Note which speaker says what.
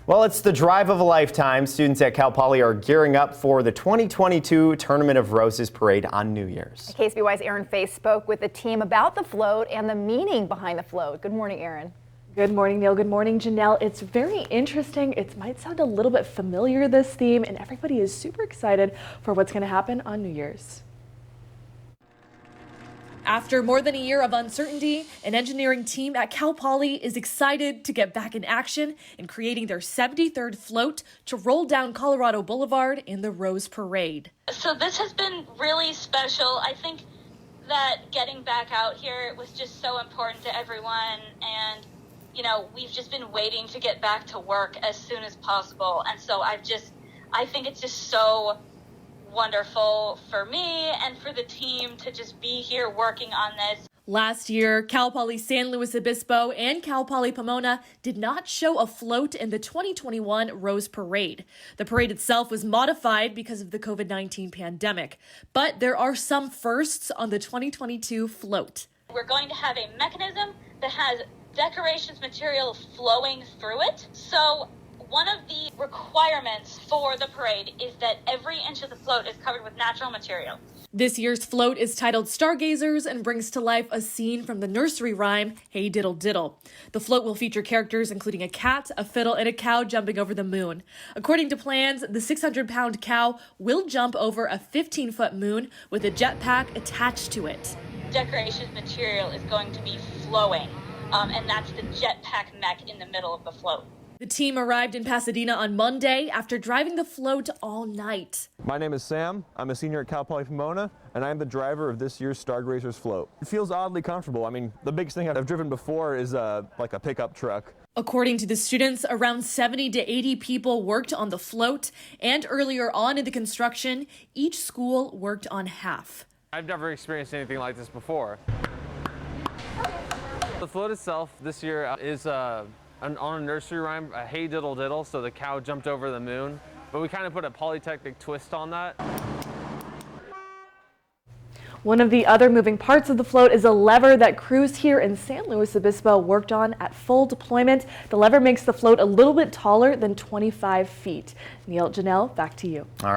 Speaker 1: Well, it's the drive of a lifetime. Students at Cal Poly are gearing up for the 2022 Tournament of Roses Parade on New Year's.
Speaker 2: KSBY's Aaron Faye spoke with the team about the float and the meaning behind the float. Good morning, Aaron.
Speaker 3: Good morning, Neil. Good morning, Janelle. It's very interesting. It might sound a little bit familiar, this theme, and everybody is super excited for what's going to happen on New Year's.
Speaker 4: After more than a year of uncertainty, an engineering team at Cal Poly is excited to get back in action in creating their 73rd float to roll down Colorado Boulevard in the Rose Parade.
Speaker 5: So this has been really special. I think that getting back out here was just so important to everyone, and we've just been waiting to get back to work as soon as possible. And so I think it's just so wonderful for me and for the team to just be here working on this.
Speaker 4: Last year, Cal Poly San Luis Obispo and Cal Poly Pomona did not show a float in the 2021 Rose Parade. The parade itself was modified because of the COVID-19 pandemic, but there are some firsts on the 2022 float.
Speaker 5: We're going to have a mechanism that has decorations material flowing through it. So one of the requirements for the parade is that every inch of the float is covered with natural material.
Speaker 4: This year's float is titled Stargazers and brings to life a scene from the nursery rhyme, Hey Diddle Diddle. The float will feature characters including a cat, a fiddle, and a cow jumping over the moon. According to plans, the 600-pound cow will jump over a 15-foot moon with a jetpack attached to it.
Speaker 5: Decorations material is going to be flowing, and that's the jetpack mech in the middle of the float.
Speaker 4: The team arrived in Pasadena on Monday after driving the float all night.
Speaker 6: My name is Sam. I'm a senior at Cal Poly Pomona, and I'm the driver of this year's Stargazers float. It feels oddly comfortable. I mean, the biggest thing I've driven before is like a pickup truck.
Speaker 4: According to the students, around 70 to 80 people worked on the float, and earlier on in the construction, each school worked on half.
Speaker 7: I've never experienced anything like this before. The float itself this year is on a nursery rhyme, a Hey Diddle Diddle, so the cow jumped over the moon. But we kind of put a Polytechnic twist on that.
Speaker 3: One of the other moving parts of the float is a lever that crews here in San Luis Obispo worked on at full deployment. The lever makes the float a little bit taller than 25 feet. Neil, Janelle, back to you.
Speaker 1: All right.